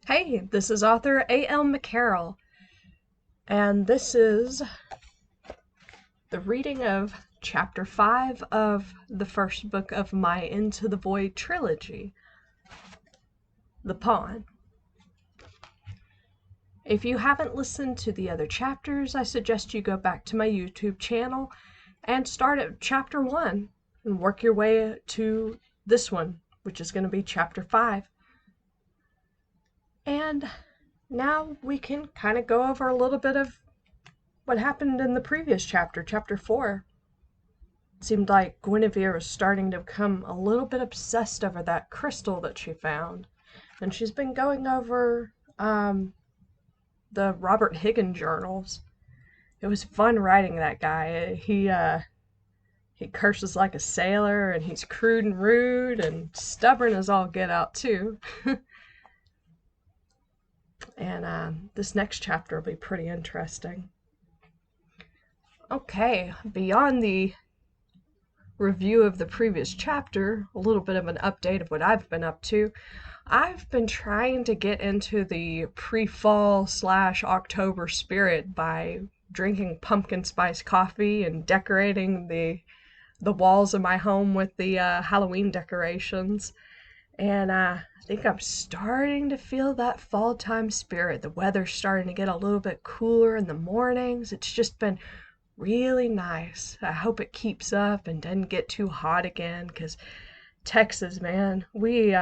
Hey, this is author A.L.McCarroll, and this is the reading of Chapter 5 of the first book of my Into the Void trilogy, The Pawn. If you haven't listened to the other chapters, I suggest you go back to my YouTube channel and start at Chapter 1 and work your way to this one, which is going to be Chapter 5. And now we can kind of go over a little bit of what happened in the previous chapter, Chapter 4. It seemed like Guinevere was starting to become a little bit obsessed over that crystal that she found. And she's been going over the Robert Higgin journals. It was fun writing that guy. He curses like a sailor, and he's crude and rude and stubborn as all get out too. And this next chapter will be pretty interesting. Okay, beyond the review of the previous chapter, a little bit of an update of what I've been up to. I've been trying to get into the pre-fall / October spirit by drinking pumpkin spice coffee and decorating the walls of my home with the Halloween decorations. And I think I'm starting to feel that fall time spirit. The weather's starting to get a little bit cooler in the mornings. It's just been really nice. I hope it keeps up and doesn't get too hot again, because Texas, man, we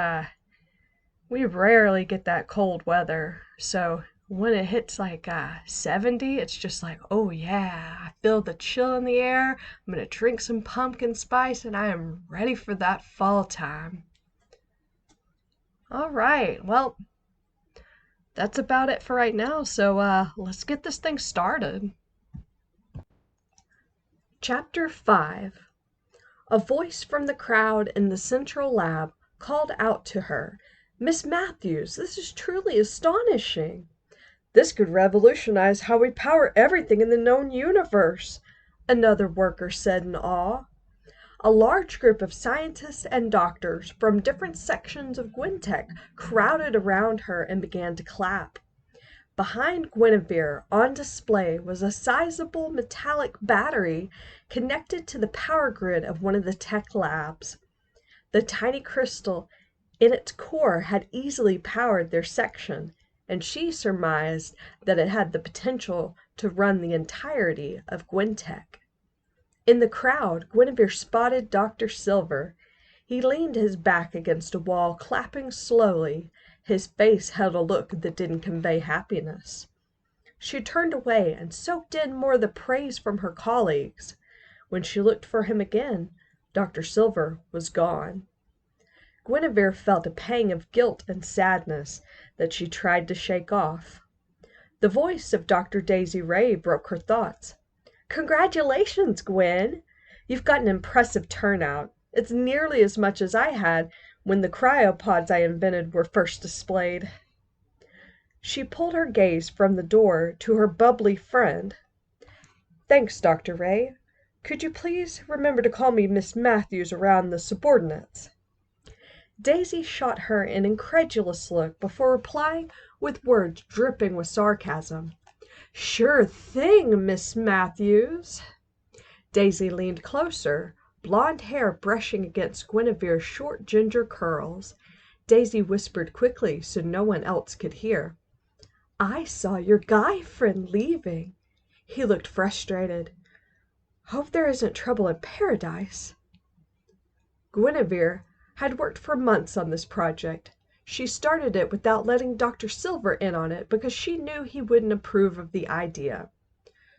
rarely get that cold weather. So when it hits like 70, it's just like, oh yeah, I feel the chill in the air. I'm gonna drink some pumpkin spice and I am ready for that fall time. All right, well, that's about it for right now. So let's get this thing started. Chapter 5. A voice from the crowd in the central lab called out to her, "Miss Matthews, this is truly astonishing." "This could revolutionize how we power everything in the known universe," another worker said in awe. A large group of scientists and doctors from different sections of Gwentech crowded around her and began to clap. Behind Guinevere, on display, was a sizable metallic battery connected to the power grid of one of the tech labs. The tiny crystal in its core had easily powered their section, and she surmised that it had the potential to run the entirety of Gwentech. In the crowd, Guinevere spotted Dr. Silver. He leaned his back against a wall, clapping slowly. His face held a look that didn't convey happiness. She turned away and soaked in more of the praise from her colleagues. When she looked for him again, Dr. Silver was gone. Guinevere felt a pang of guilt and sadness that she tried to shake off. The voice of Dr. Daisy Ray broke her thoughts. "Congratulations, Gwen! You've got an impressive turnout. It's nearly as much as I had when the cryopods I invented were first displayed." She pulled her gaze from the door to her bubbly friend. "Thanks, Dr. Ray. Could you please remember to call me Miss Matthews around the subordinates?" Daisy shot her an incredulous look before replying with words dripping with sarcasm. "Sure thing, Miss Matthews." Daisy leaned closer, blonde hair brushing against Guinevere's short ginger curls. Daisy whispered quickly so no one else could hear. "I saw your guy friend leaving. He looked frustrated. Hope there isn't trouble in paradise." Guinevere had worked for months on this project. She started it without letting Dr. Silver in on it because she knew he wouldn't approve of the idea.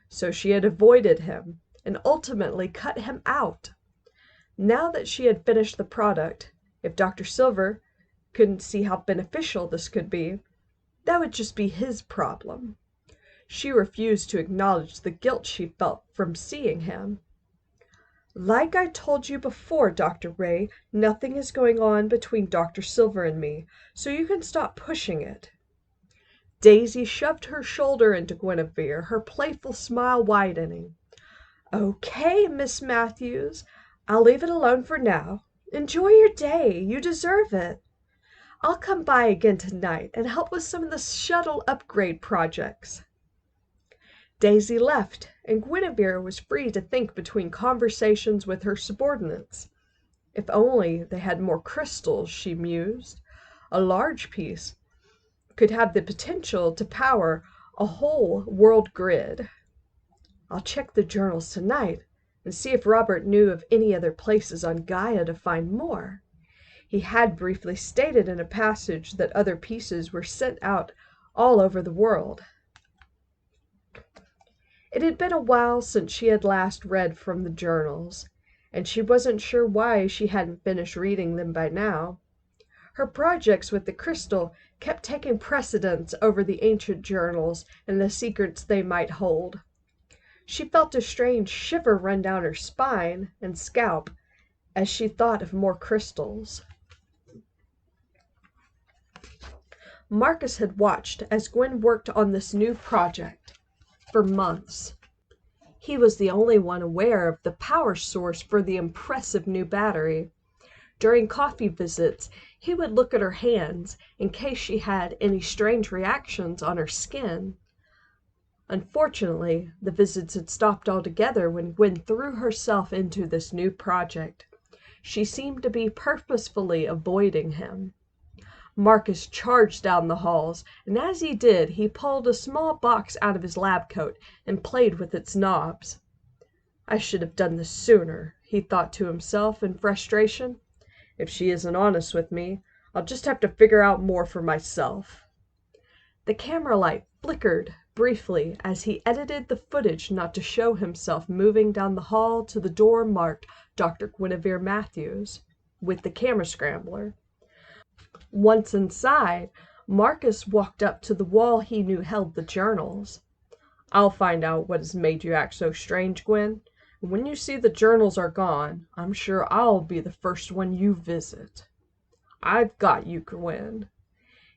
So she had avoided him and ultimately cut him out. Now that she had finished the product, if Dr. Silver couldn't see how beneficial this could be, that would just be his problem. She refused to acknowledge the guilt she felt from seeing him. "Like I told you before, Dr. Ray, nothing is going on between Dr. Silver and me, so you can stop pushing it." Daisy shoved her shoulder into Guinevere, her playful smile widening. "Okay, Miss Matthews, I'll leave it alone for now. Enjoy your day. You deserve it." I'll come by again tonight and help with some of the shuttle upgrade projects." Daisy left, and Guinevere was free to think between conversations with her subordinates. If only they had more crystals, she mused. A large piece could have the potential to power a whole world grid. I'll check the journals tonight and see if Robert knew of any other places on Gaia to find more. He had briefly stated in a passage that other pieces were sent out all over the world. It had been a while since she had last read from the journals, and she wasn't sure why she hadn't finished reading them by now. Her projects with the crystal kept taking precedence over the ancient journals and the secrets they might hold. She felt a strange shiver run down her spine and scalp as she thought of more crystals. Marcus had watched as Gwen worked on this new project for months. He was the only one aware of the power source for the impressive new battery. During coffee visits, he would look at her hands in case she had any strange reactions on her skin. Unfortunately, the visits had stopped altogether when Gwen threw herself into this new project. She seemed to be purposefully avoiding him. Marcus charged down the halls, and as he did, he pulled a small box out of his lab coat and played with its knobs. "I should have done this sooner," he thought to himself in frustration. "If she isn't honest with me, I'll just have to figure out more for myself." The camera light flickered briefly as he edited the footage not to show himself moving down the hall to the door marked Dr. Guinevere Matthews, with the camera scrambler. Once inside, Marcus walked up to the wall he knew held the journals. "I'll find out what has made you act so strange, Gwen. And when you see the journals are gone, I'm sure I'll be the first one you visit. I've got you, Gwen."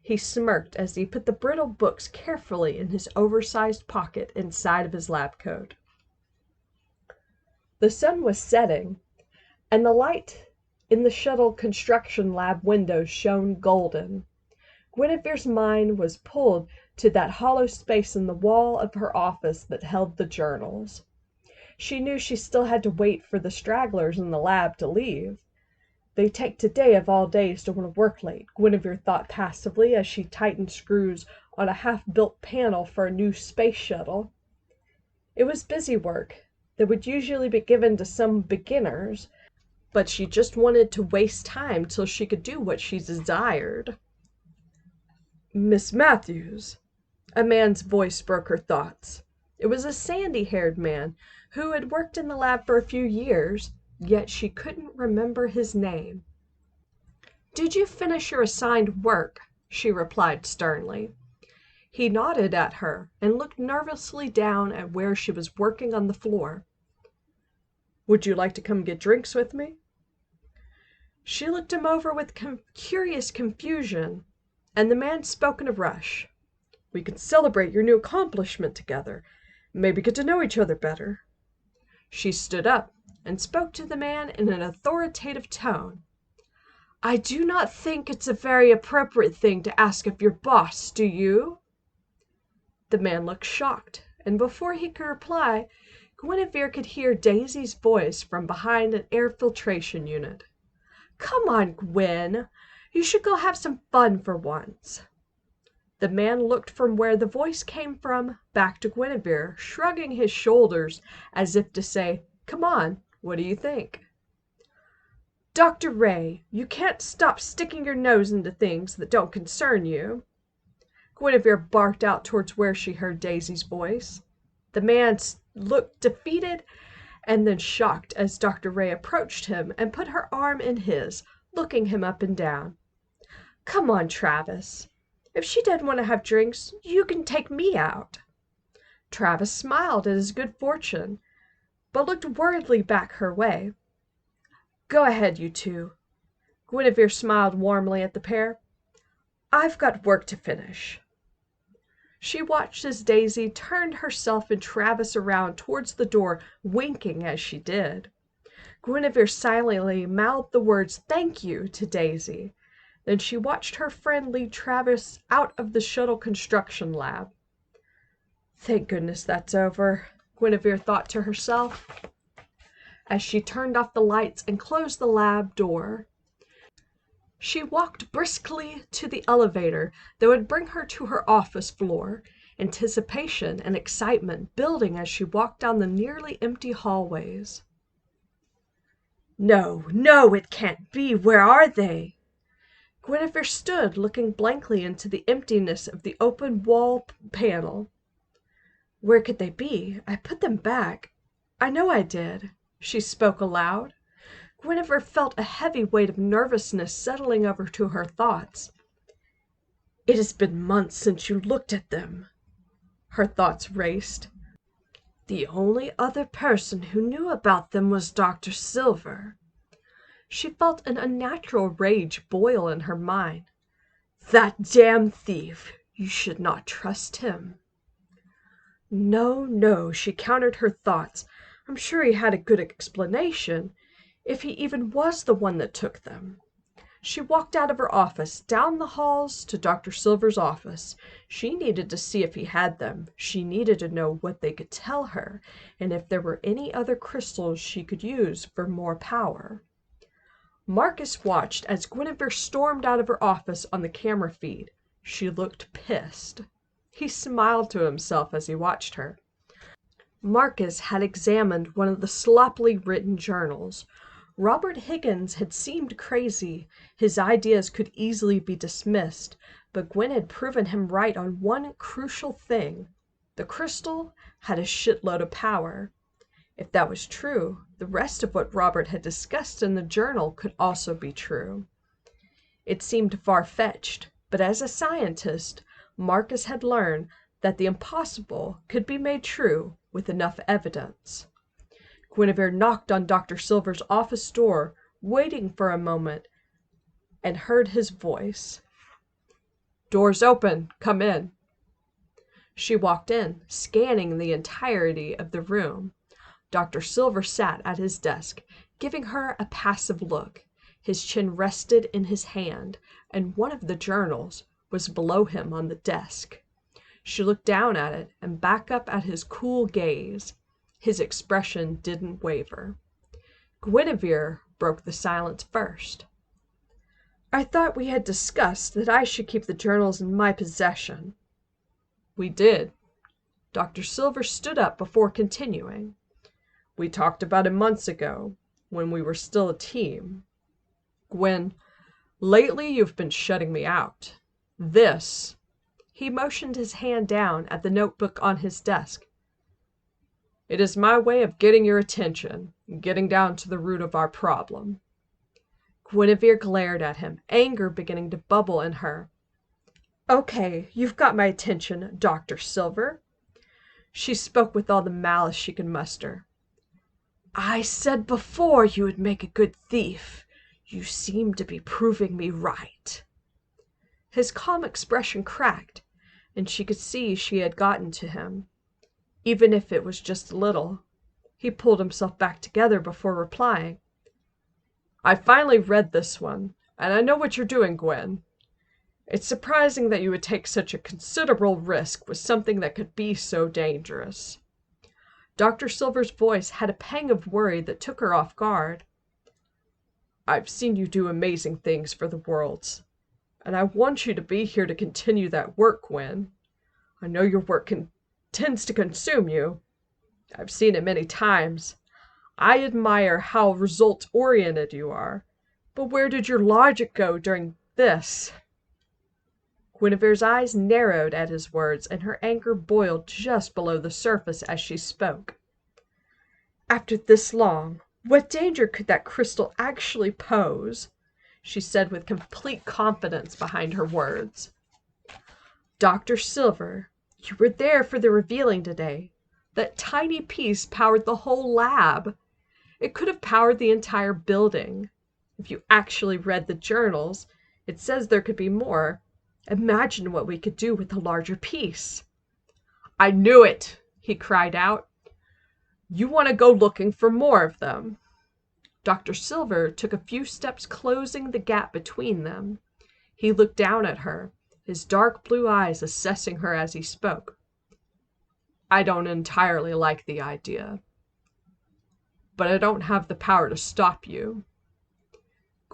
He smirked as he put the brittle books carefully in his oversized pocket inside of his lab coat. The sun was setting, and the light in the shuttle construction lab windows shone golden. Guinevere's mind was pulled to that hollow space in the wall of her office that held the journals. She knew she still had to wait for the stragglers in the lab to leave. "They take today of all days to want to work late," Guinevere thought passively as she tightened screws on a half-built panel for a new space shuttle. It was busy work that would usually be given to some beginners, but she just wanted to waste time till she could do what she desired. "Miss Matthews," a man's voice broke her thoughts. It was a sandy-haired man who had worked in the lab for a few years, yet she couldn't remember his name. "Did you finish your assigned work?" she replied sternly. He nodded at her and looked nervously down at where she was working on the floor. "Would you like to come get drinks with me?" She looked him over with curious confusion, and the man spoke in a rush. "We can celebrate your new accomplishment together, maybe get to know each other better." She stood up and spoke to the man in an authoritative tone. "I do not think it's a very appropriate thing to ask of your boss, do you?" The man looked shocked, and before he could reply, Guinevere could hear Daisy's voice from behind an air filtration unit. "Come on, Gwen. You should go have some fun for once." The man looked from where the voice came from back to Guinevere, shrugging his shoulders as if to say, "Come on, what do you think?" "Dr. Ray, you can't stop sticking your nose into things that don't concern you," Guinevere barked out towards where she heard Daisy's voice. The man looked defeated and then shocked as Dr. Ray approached him and put her arm in his, looking him up and down. "Come on, Travis. If she doesn't want to have drinks, you can take me out." Travis smiled at his good fortune, but looked worriedly back her way. "Go ahead, you two." Guinevere smiled warmly at the pair. "I've got work to finish." She watched as Daisy turned herself and Travis around towards the door, winking as she did. Guinevere silently mouthed the words "thank you" to Daisy. Then she watched her friend lead Travis out of the shuttle construction lab. Thank goodness that's over, Guinevere thought to herself as she turned off the lights and closed the lab door. She walked briskly to the elevator that would bring her to her office floor, anticipation and excitement building as she walked down the nearly empty hallways. No, no, it can't be. Where are they? Guinevere stood looking blankly into the emptiness of the open wall panel. Where could they be? I put them back. I know I did. She spoke aloud. Guinevere felt a heavy weight of nervousness settling over to her thoughts. It has been months since you looked at them. Her thoughts raced. The only other person who knew about them was Dr. Silver. She felt an unnatural rage boil in her mind. That damn thief! You should not trust him. No, no, she countered her thoughts. I'm sure he had a good explanation, if he even was the one that took them. She walked out of her office, down the halls to Dr. Silver's office. She needed to see if he had them. She needed to know what they could tell her, and if there were any other crystals she could use for more power. Marcus watched as Guinevere stormed out of her office on the camera feed. She looked pissed. He smiled to himself as he watched her. Marcus had examined one of the sloppily written journals. Robert Higgins had seemed crazy. His ideas could easily be dismissed, but Gwen had proven him right on one crucial thing. The crystal had a shitload of power. If that was true, the rest of what Robert had discussed in the journal could also be true. It seemed far-fetched, but as a scientist, Marcus had learned that the impossible could be made true with enough evidence. Guinevere knocked on Dr. Silver's office door, waiting for a moment, and heard his voice. Door's open. Come in. She walked in, scanning the entirety of the room. Dr. Silver sat at his desk, giving her a passive look. His chin rested in his hand, and one of the journals was below him on the desk. She looked down at it and back up at his cool gaze. His expression didn't waver. Guinevere broke the silence first. I thought we had discussed that I should keep the journals in my possession. We did. Dr. Silver stood up before continuing. We talked about it months ago, when we were still a team. Gwen, lately you've been shutting me out. This, he motioned his hand down at the notebook on his desk. It is my way of getting your attention, getting down to the root of our problem. Guinevere glared at him, anger beginning to bubble in her. Okay, you've got my attention, Dr. Silver. She spoke with all the malice she could muster. I said before you would make a good thief. You seem to be proving me right. His calm expression cracked, and she could see she had gotten to him. Even if it was just a little. He pulled himself back together before replying. I finally read this one, and I know what you're doing, Gwen. It's surprising that you would take such a considerable risk with something that could be so dangerous. Dr. Silver's voice had a pang of worry that took her off guard. I've seen you do amazing things for the worlds, and I want you to be here to continue that work, Gwen. I know your work tends to consume you. I've seen it many times. I admire how result-oriented you are, but where did your logic go during this? Guinevere's eyes narrowed at his words, and her anger boiled just below the surface as she spoke. After this long, what danger could that crystal actually pose? She said with complete confidence behind her words. Dr. Silver, you were there for the revealing today. That tiny piece powered the whole lab. It could have powered the entire building. If you actually read the journals, it says there could be more. Imagine what we could do with a larger piece. I knew it, he cried out. You want to go looking for more of them. Dr. Silver took a few steps, closing the gap between them. He looked down at her, his dark blue eyes assessing her as he spoke. I don't entirely like the idea, but I don't have the power to stop you.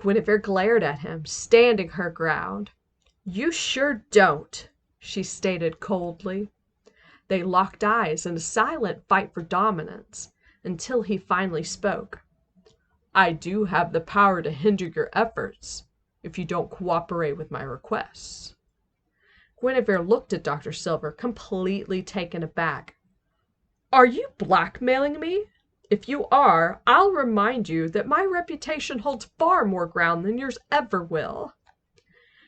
Guinevere glared at him, standing her ground. You sure don't, she stated coldly. They locked eyes in a silent fight for dominance, until he finally spoke. I do have the power to hinder your efforts, if you don't cooperate with my requests. Guinevere looked at Dr. Silver, completely taken aback. Are you blackmailing me? If you are, I'll remind you that my reputation holds far more ground than yours ever will.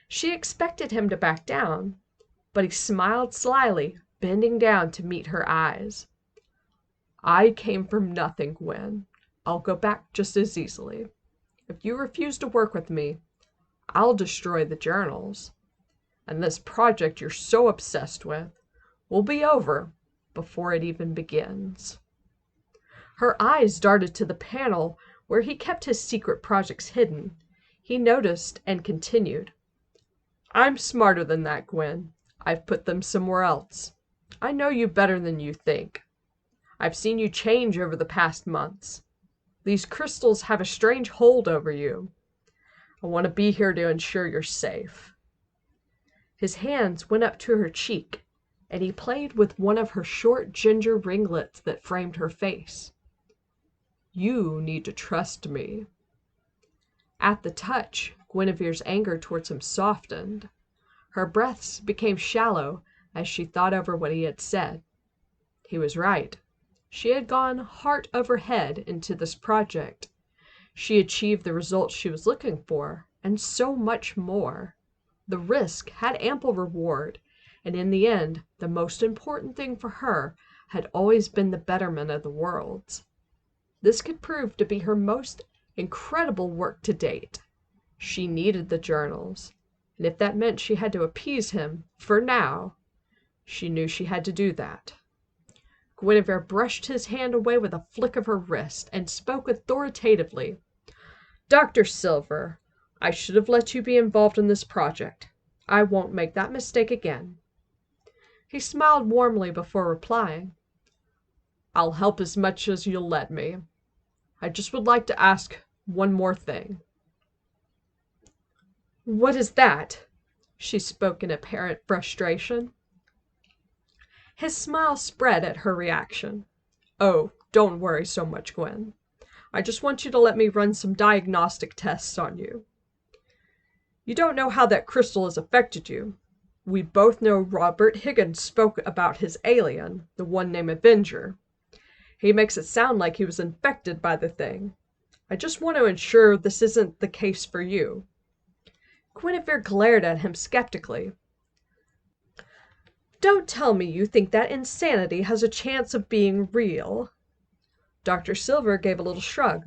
She expected him to back down, but he smiled slyly, bending down to meet her eyes. I came from nothing, Gwen. I'll go back just as easily. If you refuse to work with me, I'll destroy the journals. And this project you're so obsessed with will be over before it even begins. Her eyes darted to the panel where he kept his secret projects hidden. He noticed and continued. I'm smarter than that, Gwen. I've put them somewhere else. I know you better than you think. I've seen you change over the past months. These crystals have a strange hold over you. I want to be here to ensure you're safe. His hands went up to her cheek, and he played with one of her short ginger ringlets that framed her face. You need to trust me. At the touch, Guinevere's anger towards him softened. Her breaths became shallow as she thought over what he had said. He was right. She had gone heart over head into this project. She achieved the results she was looking for, and so much more. The risk had ample reward, and in the end, the most important thing for her had always been the betterment of the worlds. This could prove to be her most incredible work to date. She needed the journals, and if that meant she had to appease him, for now, she knew she had to do that. Guinevere brushed his hand away with a flick of her wrist and spoke authoritatively. Dr. Silver, I should have let you be involved in this project. I won't make that mistake again. He smiled warmly before replying. I'll help as much as you'll let me. I just would like to ask one more thing. What is that? She spoke in apparent frustration. His smile spread at her reaction. Oh, don't worry so much, Gwen. I just want you to let me run some diagnostic tests on you. You don't know how that crystal has affected you. We both know Robert Higgins spoke about his alien, the one named Avenger. He makes it sound like he was infected by the thing. I just want to ensure this isn't the case for you. Guinevere glared at him skeptically. Don't tell me you think that insanity has a chance of being real. Dr. Silver gave a little shrug.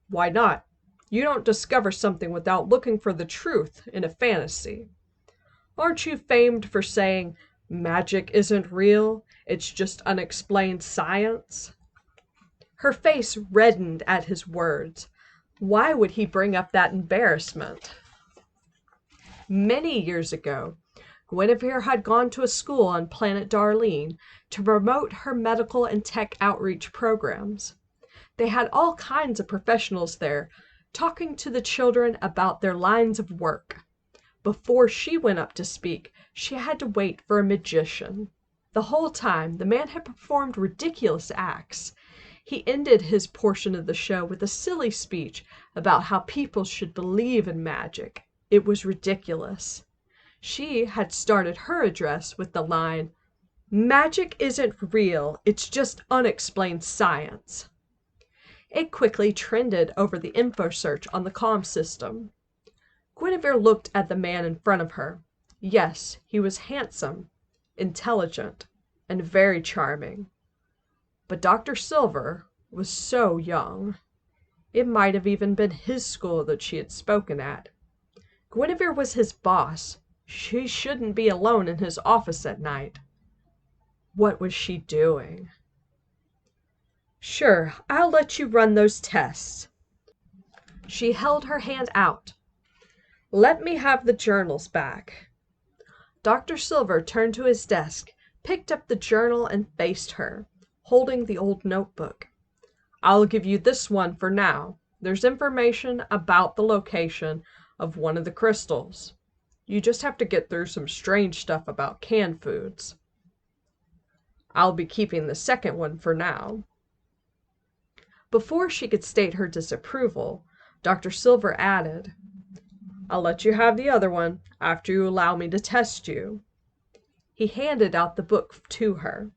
Why not? You don't discover something without looking for the truth in a fantasy. Aren't you famed for saying, magic isn't real, it's just unexplained science? Her face reddened at his words. Why would he bring up that embarrassment? Many years ago, Guinevere had gone to a school on planet Darlene to promote her medical and tech outreach programs. They had all kinds of professionals there, talking to the children about their lines of work. Before she went up to speak, she had to wait for a magician. The whole time, the man had performed ridiculous acts. He ended his portion of the show with a silly speech about how people should believe in magic. It was ridiculous. She had started her address with the line, "Magic isn't real, it's just unexplained science." It quickly trended over the info search on the comm system. Guinevere looked at the man in front of her. Yes, he was handsome, intelligent, and very charming. But Dr. Silver was so young. It might have even been his school that she had spoken at. Guinevere was his boss. She shouldn't be alone in his office at night. What was she doing? Sure, I'll let you run those tests. She held her hand out. Let me have the journals back." Dr. Silver turned to his desk, picked up the journal, and faced her, holding the old notebook. "I'll give you this one for now. There's information about the location of one of the crystals. You just have to get through some strange stuff about canned foods. I'll be keeping the second one for now." Before she could state her disapproval, Dr. Silver added, "I'll let you have the other one after you allow me to test you." He handed out the book to her.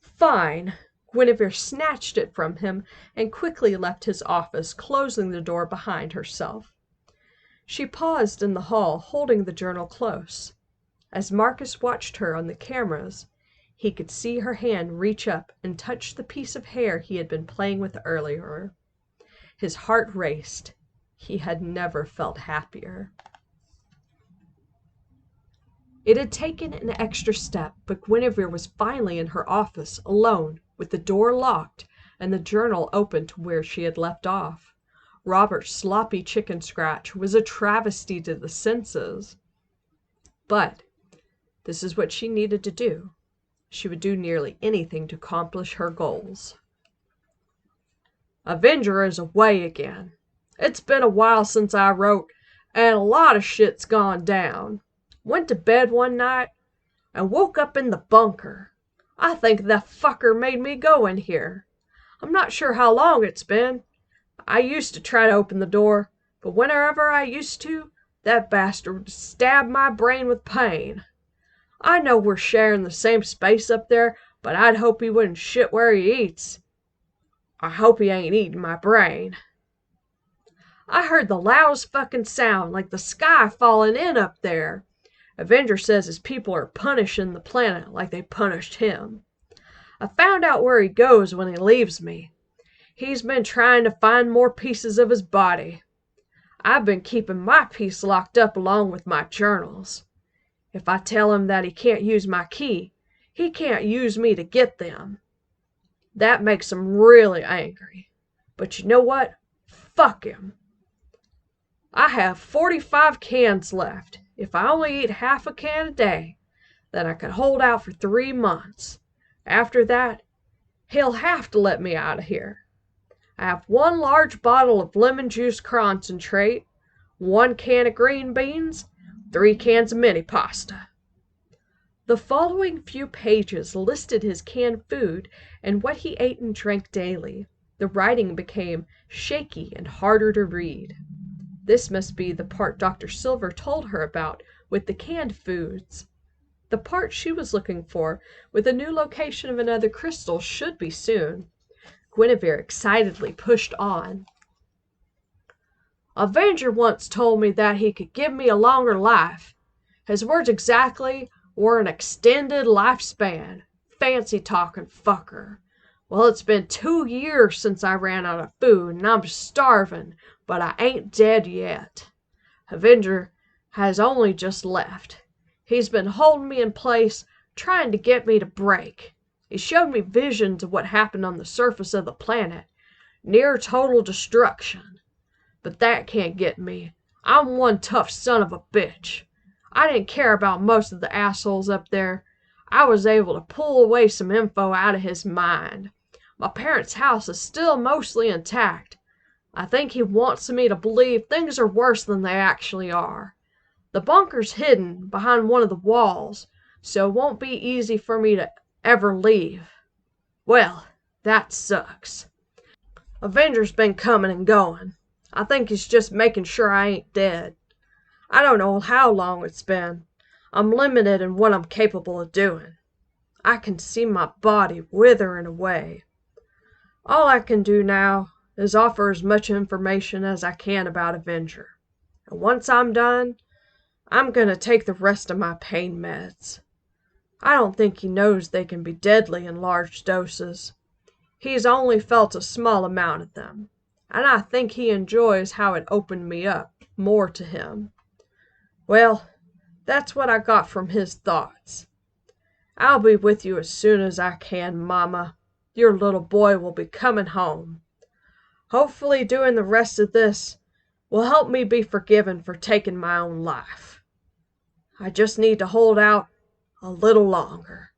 "Fine." Guinevere snatched it from him and quickly left his office, closing the door behind herself. She paused in the hall, holding the journal close. As Marcus watched her on the cameras, he could see her hand reach up and touch the piece of hair he had been playing with earlier. His heart raced. He had never felt happier. It had taken an extra step, but Guinevere was finally in her office, alone, with the door locked and the journal open to where she had left off. Robert's sloppy chicken scratch was a travesty to the senses. But this is what she needed to do. She would do nearly anything to accomplish her goals. "Avenger is away again. It's been a while since I wrote, and a lot of shit's gone down. Went to bed one night and woke up in the bunker. I think the fucker made me go in here. I'm not sure how long it's been. I used to try to open the door, but whenever I used to, that bastard would stab my brain with pain. I know we're sharing the same space up there, but I'd hope he wouldn't shit where he eats. I hope he ain't eating my brain. I heard the loudest fucking sound, like the sky falling in up there. Avenger says his people are punishing the planet like they punished him. I found out where he goes when he leaves me. He's been trying to find more pieces of his body. I've been keeping my piece locked up along with my journals. If I tell him that he can't use my key, he can't use me to get them. That makes him really angry. But you know what? Fuck him. I have 45 cans left. If I only eat half a can a day, then I could hold out for 3 months. After that, he'll have to let me out of here. I have 1 large bottle of lemon juice concentrate, 1 can of green beans, 3 cans of mini pasta." The following few pages listed his canned food and what he ate and drank daily. The writing became shaky and harder to read. This must be the part Dr. Silver told her about with the canned foods. The part she was looking for with the new location of another crystal should be soon. Guinevere excitedly pushed on. "Avenger once told me that he could give me a longer life. His words exactly were an extended lifespan. Fancy talking fucker. Well, it's been 2 years since I ran out of food, and I'm starving, but I ain't dead yet. Avenger has only just left. He's been holding me in place, trying to get me to break. He showed me visions of what happened on the surface of the planet. Near total destruction. But that can't get me. I'm one tough son of a bitch. I didn't care about most of the assholes up there. I was able to pull away some info out of his mind. My parents' house is still mostly intact. I think he wants me to believe things are worse than they actually are. The bunker's hidden behind one of the walls, so it won't be easy for me to ever leave. Well, that sucks. Avenger's been coming and going. I think he's just making sure I ain't dead. I don't know how long it's been. I'm limited in what I'm capable of doing. I can see my body withering away. All I can do now is offer as much information as I can about Avenger. And once I'm done, I'm gonna take the rest of my pain meds. I don't think he knows they can be deadly in large doses. He's only felt a small amount of them, and I think he enjoys how it opened me up more to him. Well, that's what I got from his thoughts. I'll be with you as soon as I can, Mama. Your little boy will be coming home. Hopefully doing the rest of this will help me be forgiven for taking my own life. I just need to hold out a little longer."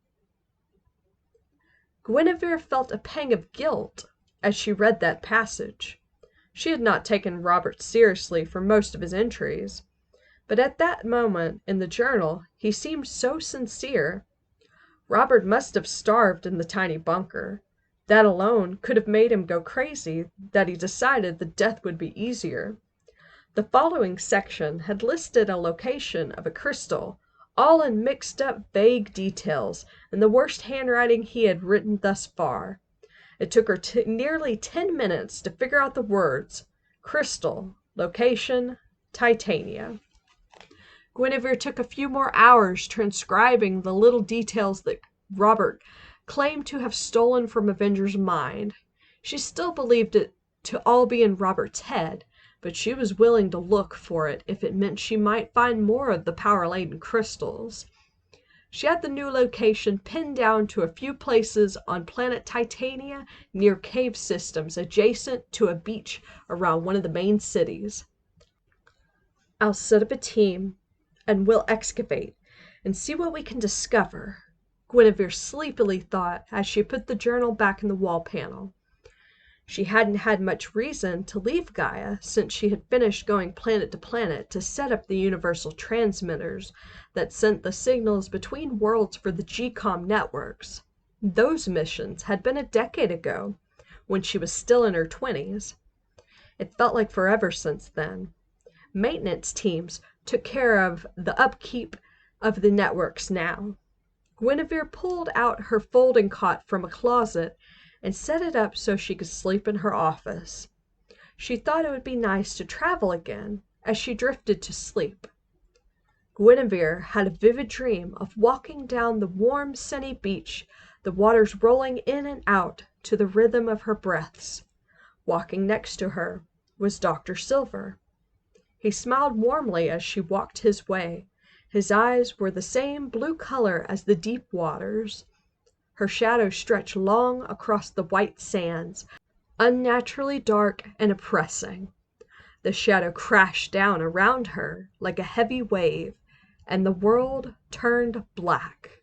Guinevere felt a pang of guilt as she read that passage. She had not taken Robert seriously for most of his entries, but at that moment in the journal he seemed so sincere. Robert must have starved in the tiny bunker. That alone could have made him go crazy that he decided that death would be easier. The following section had listed a location of a crystal, all in mixed up vague details, and the worst handwriting he had written thus far. It took her nearly 10 minutes to figure out the words: crystal, location, Titania. Guinevere took a few more hours transcribing the little details that Robert claimed to have stolen from Avenger's mind. She still believed it to all be in Robert's head, but she was willing to look for it if it meant she might find more of the power-laden crystals. She had the new location pinned down to a few places on planet Titania near cave systems adjacent to a beach around one of the main cities. "I'll set up a team and we'll excavate and see what we can discover," Guinevere sleepily thought as she put the journal back in the wall panel. She hadn't had much reason to leave Gaia since she had finished going planet to planet to set up the universal transmitters that sent the signals between worlds for the GCOM networks. Those missions had been a decade ago, when she was still in her 20s. It felt like forever since then. Maintenance teams took care of the upkeep of the networks now. Guinevere pulled out her folding cot from a closet and set it up so she could sleep in her office. She thought it would be nice to travel again as she drifted to sleep. Guinevere had a vivid dream of walking down the warm, sunny beach, the waters rolling in and out to the rhythm of her breaths. Walking next to her was Dr. Silver. He smiled warmly as she walked his way. His eyes were the same blue color as the deep waters. Her shadow stretched long across the white sands, unnaturally dark and oppressing. The shadow crashed down around her like a heavy wave, and the world turned black.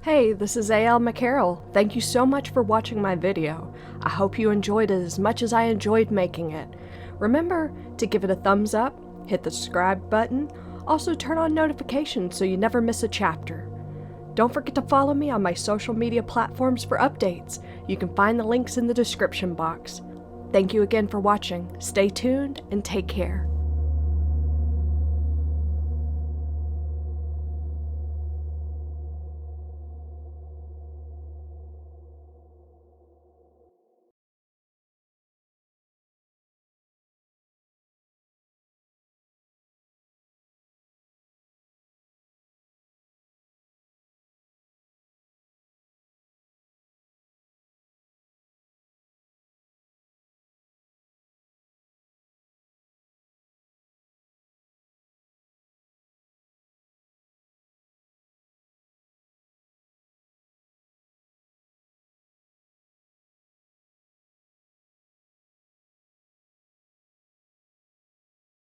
Hey, this is A.L.McCarroll. Thank you so much for watching my video. I hope you enjoyed it as much as I enjoyed making it. Remember to give it a thumbs up, hit the subscribe button, also turn on notifications so you never miss a chapter. Don't forget to follow me on my social media platforms for updates. You can find the links in the description box. Thank you again for watching. Stay tuned and take care.